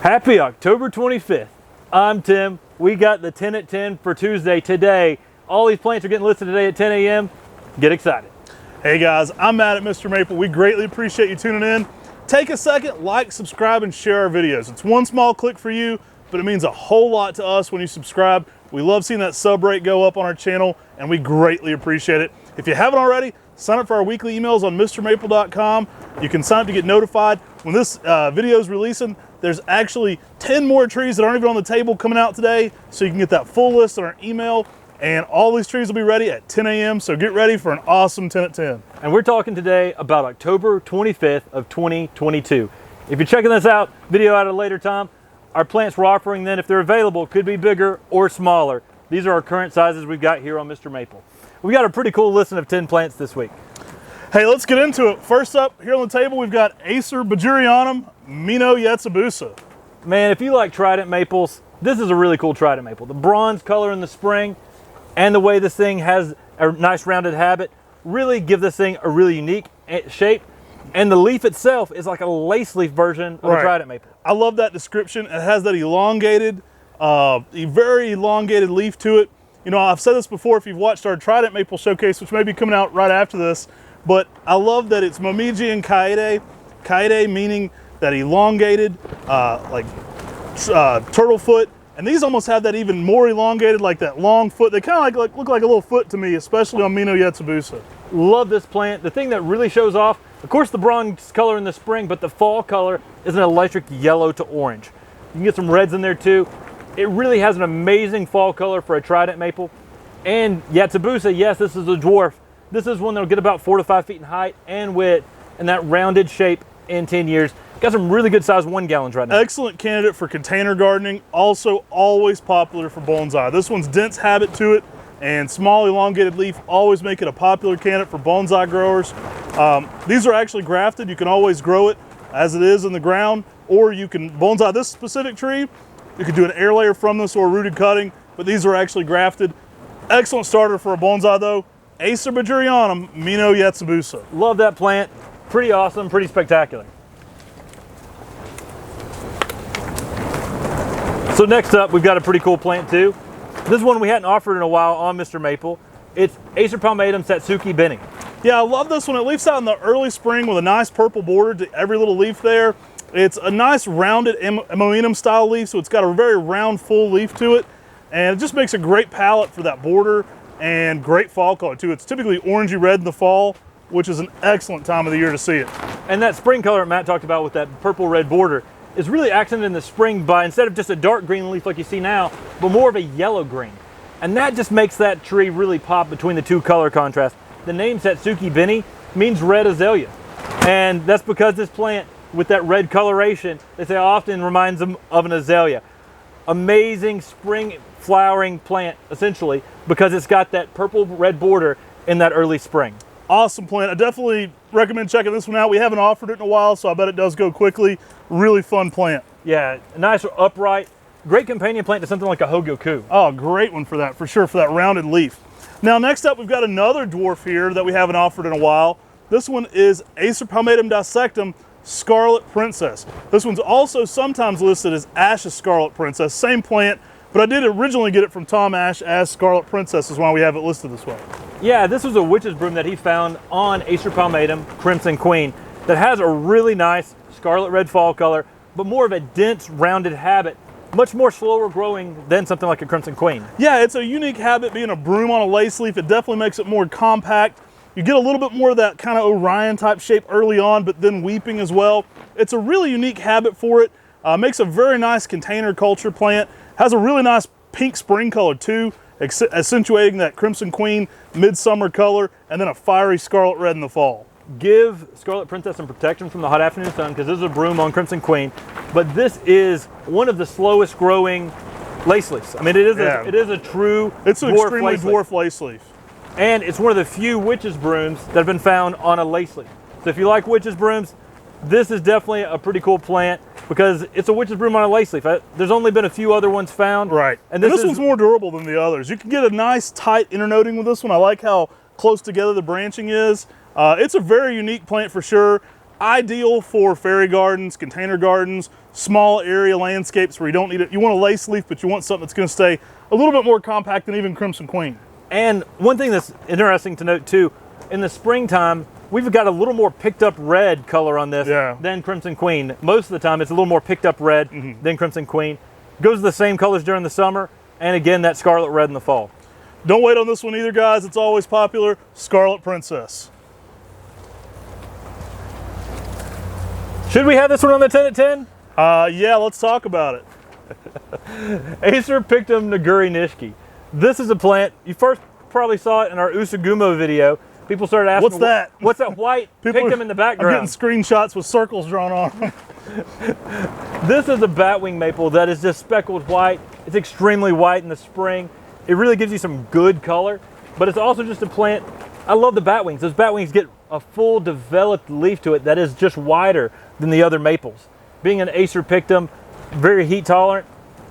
Happy October 25th. I'm Tim. We got the 10 at 10 for Tuesday today. All these plants are getting listed today at 10 a.m. Get excited. Hey guys, I'm Matt at MrMaple. We greatly appreciate you tuning in. Take a second, like, subscribe, and share our videos. It's one small click for you, but it means a whole lot to us when you subscribe. We love seeing that sub rate go up on our channel, and we greatly appreciate it. If you haven't already, sign up for our weekly emails on MrMaple.com. You can sign up to get notified when this video is releasing. There's actually 10 more trees that aren't even on the table coming out today, so you can get that full list on our email, and all these trees will be ready at 10 a.m., so get ready for an awesome 10 at 10. And we're talking today about October 25th of 2022. If you're checking this out, video at a later time, our plants we're offering then, if they're available, could be bigger or smaller. These are our current sizes we've got here on MrMaple. We got a pretty cool listing of 10 plants this week. Hey, let's get into it. First up, here on the table, we've got Acer bajirionum Minoyatsabusa. Man, if you like trident maples, this is a really cool trident maple. The bronze color in the spring and the way this thing has a nice rounded habit really give this thing a really unique shape. And the leaf itself is like a lace leaf version of a trident maple. I love that description. It has that elongated, a very elongated leaf to it. You know, I've said this before if you've watched our trident maple showcase, which may be coming out right after this, but I love that it's Momiji and Kaede. Kaede meaning that elongated, turtle foot. And these almost have that even more elongated, like that long foot. They kind of look like a little foot to me, especially on Minoyatsabusa. Love this plant. The thing that really shows off, of course, the bronze color in the spring, but the fall color is an electric yellow to orange. You can get some reds in there too. It really has an amazing fall color for a trident maple. And Yatsubusa, yes, this is a dwarf. This is one that'll get about 4 to 5 feet in height and width, and that rounded shape in 10 years. Got some really good sized 1 gallons right now. Excellent candidate for container gardening. Also always popular for bonsai. This one's dense habit to it, and small elongated leaf always make it a popular candidate for bonsai growers. These are actually grafted. You can always grow it as it is in the ground, or you can bonsai this specific tree. You could do an air layer from this or rooted cutting, but these are actually grafted. Excellent starter for a bonsai though. Acer bajirionum Minoyatsabusa. Love that plant. Pretty awesome, pretty spectacular. So next up, we've got a pretty cool plant too. This one we hadn't offered in a while on MrMaple. It's Acer palmatum tatsuki Benny. Yeah, I love this one. It leaves out in the early spring with a nice purple border to every little leaf there. It's a nice rounded Minoyatsabusa style leaf, so it's got a very round, full leaf to it. And it just makes a great palette for that border and great fall color too. It's typically orangey red in the fall, which is an excellent time of the year to see it. And that spring color Matt talked about with that purple red border is really accented in the spring by, instead of just a dark green leaf like you see now, but more of a yellow green. And that just makes that tree really pop between the two color contrasts. The name Tatsuki Benny means red azalea. And that's because this plant with that red coloration, they say often reminds them of an azalea. Amazing spring flowering plant, essentially, because it's got that purple red border in that early spring. Awesome plant. I definitely recommend checking this one out. We haven't offered it in a while, so I bet it does go quickly. Really fun plant. Yeah, nice upright, great companion plant to something like a hogyoku. Oh, great one for that, for sure, for that rounded leaf. Now, next up, we've got another dwarf here that we haven't offered in a while. This one is Acer palmatum dissectum Scarlet Princess. This one's also sometimes listed as Ash's Scarlet Princess, same plant, but I did originally get it from Tom Ash as Scarlet Princess, is why we have it listed this way. Yeah, this was a witch's broom that he found on Acer palmatum Crimson Queen that has a really nice scarlet red fall color, but more of a dense, rounded habit, much more slower growing than something like a Crimson Queen. Yeah, it's a unique habit being a broom on a lace leaf. It definitely makes it more compact. You get a little bit more of that kind of Orion type shape early on, but then weeping as well. It's a really unique habit for it. Makes a very nice container culture plant. Has a really nice pink spring color too, accentuating that Crimson Queen midsummer color, and then a fiery scarlet red in the fall. Give Scarlet Princess some protection from the hot afternoon sun, because this is a broom on Crimson Queen, but this is one of the slowest growing lace leaves. I mean, it is a true It's an extremely dwarf lace leaf. And it's one of the few witch's brooms that have been found on a lace leaf. So if you like witch's brooms, this is definitely a pretty cool plant because it's a witch's broom on a lace leaf. There's only been a few other ones found. Right. And this one's more durable than the others. You can get a nice tight internoding with this one. I like how close together the branching is. It's a very unique plant for sure. Ideal for fairy gardens, container gardens, small area landscapes where you don't need it. You want a lace leaf, but you want something that's going to stay a little bit more compact than even Crimson Queen. And one thing that's interesting to note too, in the springtime, we've got a little more picked up red color on this than Crimson Queen. Most of the time it's a little more picked up red than Crimson Queen. Goes the same colors during the summer, and again, that scarlet red in the fall. Don't wait on this one either, guys. It's always popular. Scarlet Princess. Should we have this one on the 10 at 10? Yeah, let's talk about it. Acer Pictum nagurinishki. This is a plant, you first probably saw it in our Usagumo video. People started asking, what's that? What's that white pictum in the background? I'm getting screenshots with circles drawn on them. This is a batwing maple that is just speckled white. It's extremely white in the spring. It really gives you some good color, but it's also just a plant. I love the batwings. Those batwings get a full developed leaf to it that is just wider than the other maples. Being an Acer Pictum, very heat tolerant,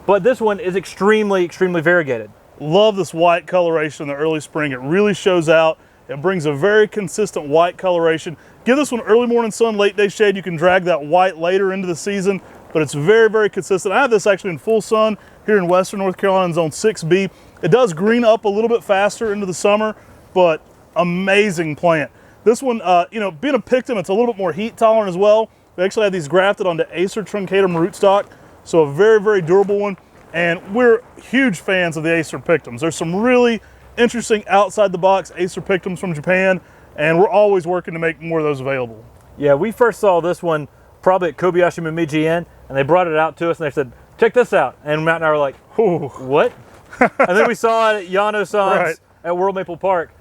but this one is extremely, extremely variegated. Love this white coloration in the early spring. It really shows out. It brings a very consistent white coloration. Give this one early morning sun, late day shade. You can drag that white later into the season, but it's very, very consistent. I have this actually in full sun here in Western North Carolina in zone 6B. It does green up a little bit faster into the summer, but amazing plant. This one, you know, being a Pictum, it's a little bit more heat tolerant as well. We actually have these grafted onto Acer truncatum rootstock, so a very, very durable one. And we're huge fans of the Acer Pictums. There's some really interesting outside the box Acer Pictums from Japan, and we're always working to make more of those available. Yeah, we first saw this one probably at Kobayashi Momiji Inn, and they brought it out to us and they said, check this out. And Matt and I were like, ooh, what? And then we saw it at Yano-san's at World Maple Park,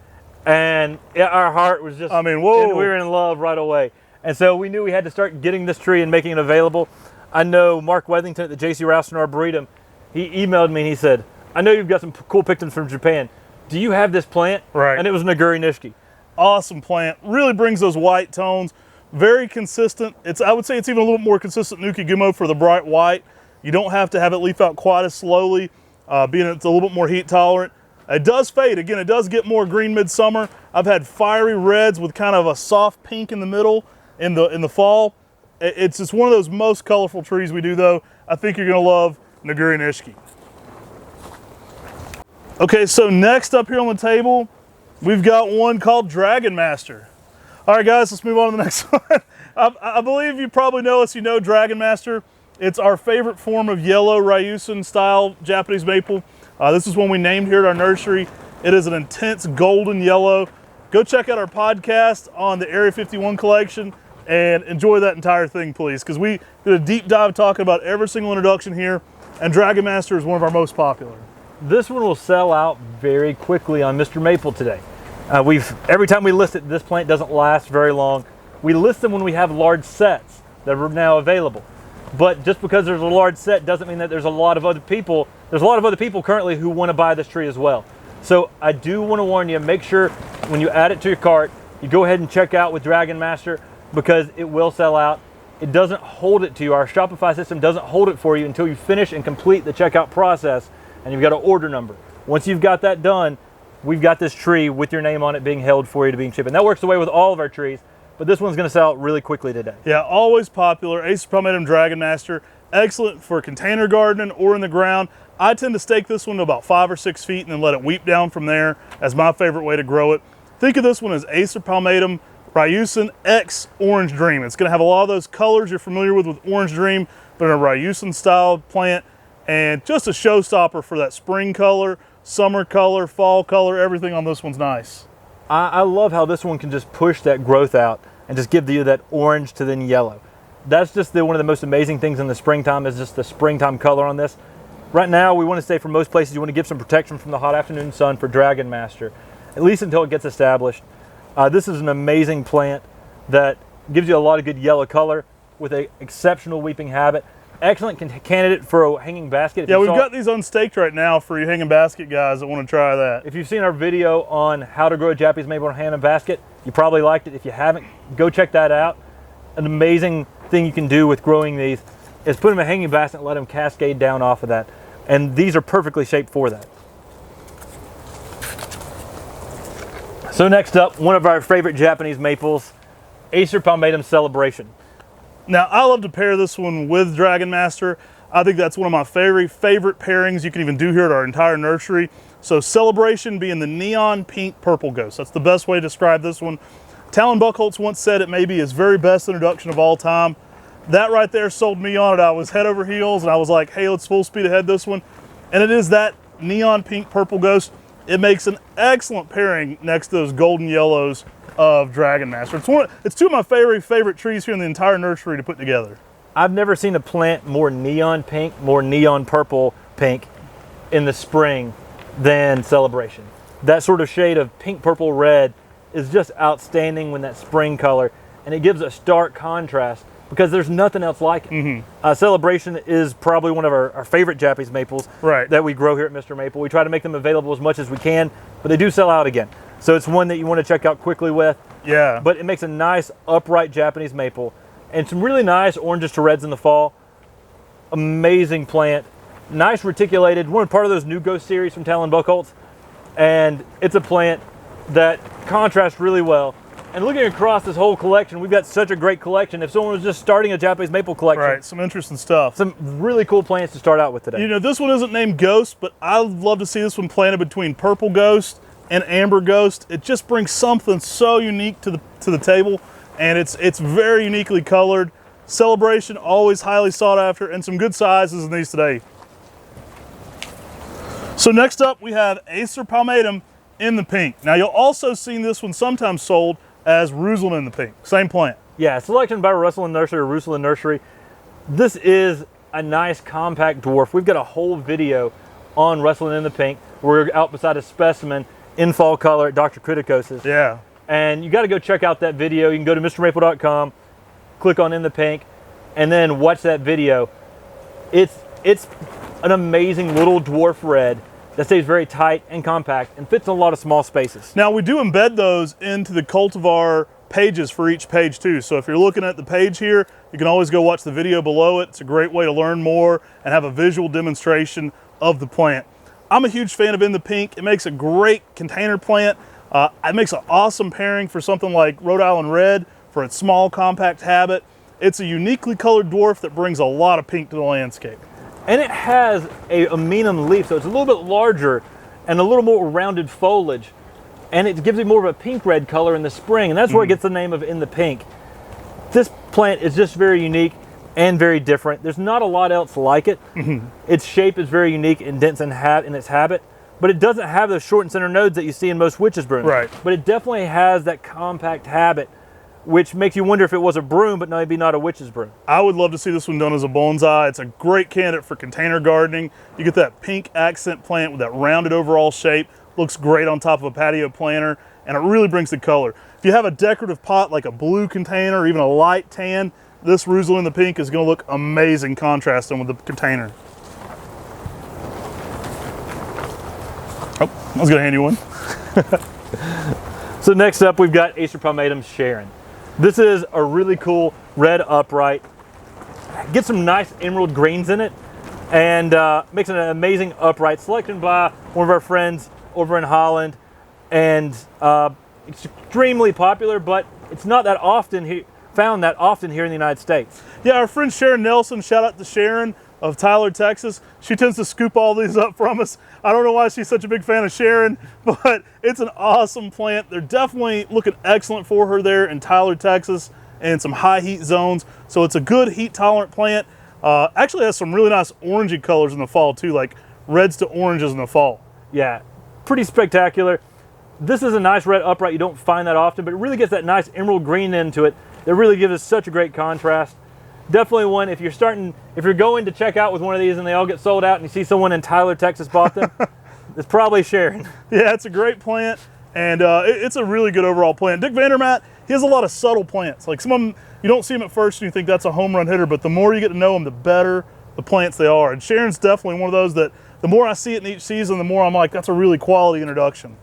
and our heart was just, I mean, whoa. We were in love right away. And so we knew we had to start getting this tree and making it available. I know Mark Wethington at the J.C. Rouston Arboretum, he emailed me and he said, I know you've got some cool Pictums from Japan. Do you have this plant? Right. And it was nagurinishki. Awesome plant. Really brings those white tones. Very consistent. I would say it's even a little more consistent than Ukigumo for the bright white. You don't have to have it leaf out quite as slowly, being it's a little bit more heat tolerant. It does fade. Again, it does get more green midsummer. I've had fiery reds with kind of a soft pink in the middle in the fall. It's just one of those most colorful trees we do, though. I think you're going to love nagurinishki. Okay, so next up here on the table, we've got one called Dragon Master. All right, guys, let's move on to the next one. I believe you probably know us. You know Dragon Master. It's our favorite form of yellow Ryusen style Japanese maple. This is one we named here at our nursery. It is an intense golden yellow. Go check out our podcast on the Area 51 collection and enjoy that entire thing, please, because we did a deep dive talking about every single introduction here, and Dragon Master is one of our most popular. This one will sell out very quickly on MrMaple today. Every time we list it, this plant doesn't last very long. We list them when we have large sets that are now available. But just because there's a large set doesn't mean that there's a lot of other people. There's a lot of other people currently who want to buy this tree as well. So I do want to warn you, make sure when you add it to your cart, you go ahead and check out with Dragon Master, because it will sell out. It doesn't hold it to you. Our Shopify system doesn't hold it for you until you finish and complete the checkout process, and you've got an order number. Once you've got that done, we've got this tree with your name on it being held for you to being shipped. And that works the way with all of our trees, but this one's gonna sell out really quickly today. Yeah, always popular. Acer palmatum Dragon Master. Excellent for container gardening or in the ground. I tend to stake this one to about 5 or 6 feet and then let it weep down from there as my favorite way to grow it. Think of this one as Acer palmatum Ryusen X Orange Dream. It's gonna have a lot of those colors you're familiar with Orange Dream, but in a Ryusen style plant, and just a showstopper for that spring color, summer color, fall color. Everything on this one's nice. I love how this one can just push that growth out and just give you that orange to then yellow. That's just one of the most amazing things in the springtime, is just the springtime color on this. Right now, we want to say for most places, you want to give some protection from the hot afternoon sun for Dragon Master, at least until it gets established. This is an amazing plant that gives you a lot of good yellow color with an exceptional weeping habit. Excellent candidate for a hanging basket. Yeah, we've got these unstaked right now for you hanging basket guys that want to try that. If you've seen our video on how to grow a Japanese maple in a hanging basket, you probably liked it. If you haven't, go check that out. An amazing thing you can do with growing these is put them in a hanging basket and let them cascade down off of that. And these are perfectly shaped for that. So next up, one of our favorite Japanese maples, Acer palmatum Celebration. Now, I love to pair this one with Dragon Master. I think that's one of my favorite pairings you can even do here at our entire nursery. So Celebration being the neon pink purple ghost. That's the best way to describe this one. Talon Buchholz once said it may be his very best introduction of all time. That right there sold me on it. I was head over heels and I was like, hey, let's full speed ahead this one. And it is that neon pink purple ghost. It makes an excellent pairing next to those golden yellows of Dragon Master. It's two of my favorite trees here in the entire nursery to put together. I've never seen a plant more neon pink, more neon purple pink in the spring than Celebration. That sort of shade of pink, purple, red is just outstanding when that spring color, and it gives a stark contrast because there's nothing else like it. Celebration is probably one of our favorite Japanese maples that we grow here at MrMaple. We try to make them available as much as we can, but they do sell out again. So it's one that you want to check out quickly with. Yeah. But it makes a nice upright Japanese maple and some really nice oranges to reds in the fall. Amazing plant. Nice reticulated, one part of those New Ghost series from Talon Buchholz. And it's a plant that contrasts really well. And looking across this whole collection, we've got such a great collection. If someone was just starting a Japanese maple collection. Right, some interesting stuff. Some really cool plants to start out with today. You know, this one isn't named Ghost, but I'd love to see this one planted between Purple Ghost and Amber Ghost. It just brings something so unique to the table, and it's very uniquely colored. Celebration, always highly sought after, and some good sizes in these today. So next up, we have Acer palmatum in the pink. Now, you'll also see this one sometimes sold as Ruslan in the pink. Same plant. Yeah, selection by Ruslan Nursery or Ruslan Nursery. This is a nice compact dwarf. We've got a whole video on Ruslan in the pink. We're out beside a specimen in fall color at Dr. Criticos's. Yeah. And you got to go check out that video. You can go to MrMaple.com, click on In the Pink, and then watch that video. It's an amazing little dwarf red that stays very tight and compact and fits in a lot of small spaces. Now, we do embed those into the cultivar pages for each page too. So if you're looking at the page here, you can always go watch the video below it. It's a great way to learn more and have a visual demonstration of the plant. I'm a huge fan of In the Pink. It makes a great container plant. It makes an awesome pairing for something like Rhode Island Red for its small, compact habit. It's a uniquely colored dwarf that brings a lot of pink to the landscape. And it has a aminum leaf, so it's a little bit larger and a little more rounded foliage. And it gives it more of a pink-red color in the spring, and that's where it gets the name of In the Pink. This plant is just very unique and very different. There's not a lot else like it. Its shape is very unique and dense in its habit, but it doesn't have those short and center nodes that you see in most witch's brooms. Right. But it definitely has that compact habit, which makes you wonder if it was a broom, but maybe not a witch's broom. I would love to see this one done as a bonsai. It's a great candidate for container gardening. You get that pink accent plant with that rounded overall shape. Looks great on top of a patio planter, and it really brings the color. If you have a decorative pot like a blue container or even a light tan, this Ruslan in the pink is going to look amazing contrasting with the container. Oh, I was going to hand you one. So next up, we've got Acer palmatum Sharon. This is a really cool red upright. Get some nice emerald greens in it, and makes an amazing upright selected by one of our friends over in Holland, and it's extremely popular, but it's not that often found that often here in the United States. Yeah, our friend Sharon Nelson, shout out to Sharon of Tyler, Texas. She tends to scoop all these up from us. I don't know why she's such a big fan of Sharon, but it's an awesome plant. They're definitely looking excellent for her there in Tyler, Texas, and some high heat zones. So it's a good heat tolerant plant. Actually has some really nice orangey colors in the fall too, like reds to oranges in the fall. Yeah, pretty spectacular. This is a nice red upright. You don't find that often, but it really gets that nice emerald green into it. That really gives us such a great contrast. Definitely one, if you're going to check out with one of these and they all get sold out and you see someone in Tyler, Texas bought them, it's probably Sharon. Yeah, it's a great plant, and it's a really good overall plant. Dick Vandermatt, he has a lot of subtle plants. Like some of them, you don't see them at first and you think that's a home run hitter, but the more you get to know them, the better the plants they are. And Sharon's definitely one of those that the more I see it in each season, the more I'm like, that's a really quality introduction.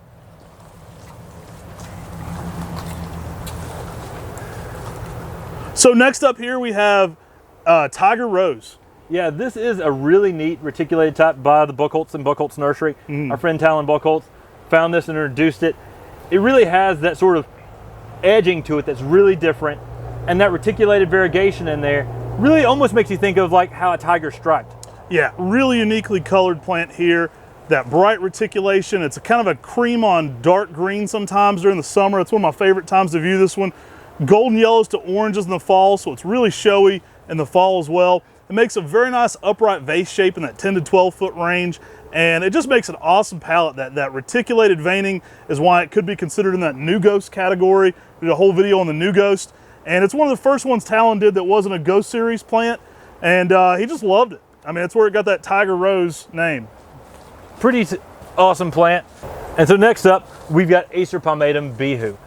So next up here we have Tiger Rose. Yeah, this is a really neat reticulated type by the Buchholz and Buchholz Nursery. Our friend Talon Buchholz found this and introduced it. It really has that sort of edging to it that's really different, and that reticulated variegation in there really almost makes you think of like how a tiger striped. Yeah, really uniquely colored plant here. That bright reticulation. It's a kind of a cream on dark green sometimes during the summer. It's one of my favorite times to view this one. Golden yellows to oranges in the fall, so it's really showy in the fall as well. It makes a very nice upright vase shape in that 10 to 12 foot range, and it just makes an awesome palette. That reticulated veining is why it could be considered in that new ghost category. We did a whole video on the new ghost, and it's one of the first ones Talon did that wasn't a Ghost Series plant, and he just loved it. I mean, it's where it got that Tiger Rose name. Pretty awesome plant. And so next up, we've got Acer palmatum bihu.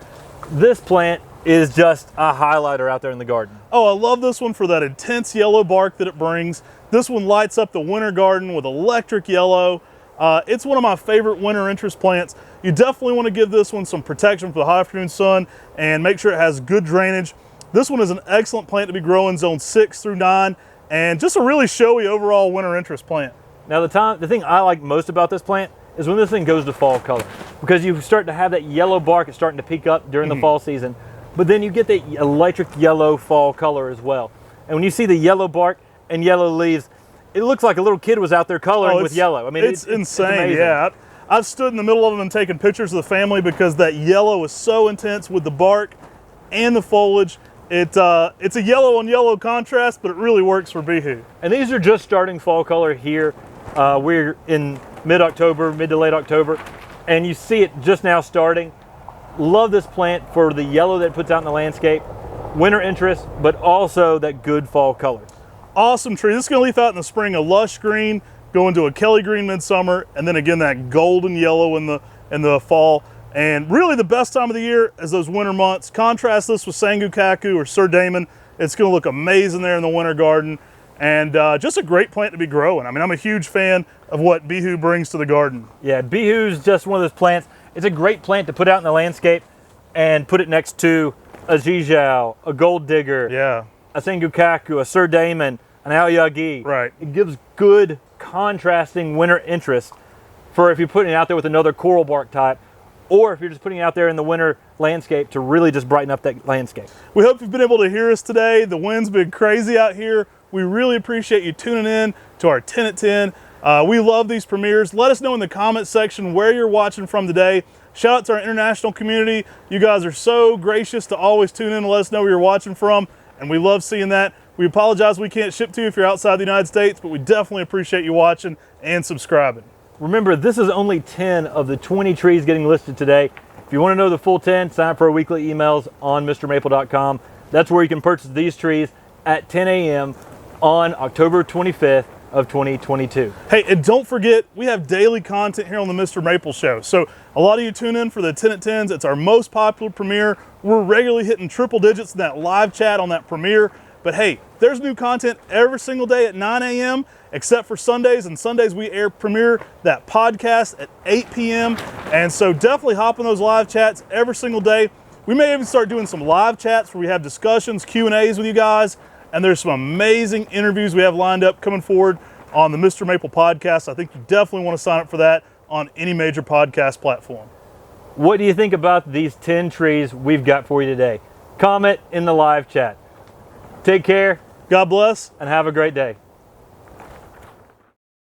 This plant is just a highlighter out there in the garden. Oh, I love this one for that intense yellow bark that it brings. This one lights up the winter garden with electric yellow. It's one of my favorite winter interest plants. You definitely want to give this one some protection for the high afternoon sun and make sure it has good drainage. This one is an excellent plant to be growing zone 6 through 9 and just a really showy overall winter interest plant. Now the thing I like most about this plant is when this thing goes to fall color, because you start to have that yellow bark. It's starting to peak up during the fall season, but then you get the electric yellow fall color as well. And when you see the yellow bark and yellow leaves, it looks like a little kid was out there coloring with yellow. I mean, it's insane. Yeah, I've stood in the middle of them and taken pictures of the family because that yellow is so intense with the bark and the foliage. It's a yellow on yellow contrast, but it really works for bihu. And these are just starting fall color here. We're in mid-October, mid to late October, and you see it just now starting. Love this plant for the yellow that it puts out in the landscape, winter interest, but also that good fall color. Awesome tree. This is going to leaf out in the spring a lush green, go into a Kelly green midsummer, and then again that golden yellow in the fall. And really the best time of the year is those winter months. Contrast this with Sangukaku or Sir Damon. It's going to look amazing there in the winter garden. And just a great plant to be growing. I mean, I'm a huge fan of what bihu brings to the garden. Yeah, bihu is just one of those plants. It's a great plant to put out in the landscape and put it next to a zhizhao, a gold digger, yeah, a Sangukaku, a Sir Damon, an aoyagi. Right. It gives good contrasting winter interest for if you're putting it out there with another coral bark type, or if you're just putting it out there in the winter landscape to really just brighten up that landscape. We hope you've been able to hear us today. The wind's been crazy out here. We really appreciate you tuning in to our 10 at 10. We love these premieres. Let us know in the comments section where you're watching from today. Shout out to our international community. You guys are so gracious to always tune in and let us know where you're watching from, and we love seeing that. We apologize we can't ship to you if you're outside the United States, but we definitely appreciate you watching and subscribing. Remember, this is only 10 of the 20 trees getting listed today. If you want to know the full 10, sign up for our weekly emails on MrMaple.com. That's where you can purchase these trees at 10 a.m. on October 25th of 2022. Hey, and don't forget, we have daily content here on the Mr. Maple Show. So a lot of you tune in for the 10 at 10s. It's our most popular premiere. We're regularly hitting triple digits in that live chat on that premiere. But hey, there's new content every single day at 9 a.m. except for Sundays. And Sundays we premiere that podcast at 8 p.m. And so definitely hop in those live chats every single day. We may even start doing some live chats where we have discussions, Q&As with you guys. And there's some amazing interviews we have lined up coming forward on the Mr. Maple podcast. I think you definitely want to sign up for that on any major podcast platform. What do you think about these 10 trees we've got for you today? Comment in the live chat. Take care. God bless. And have a great day.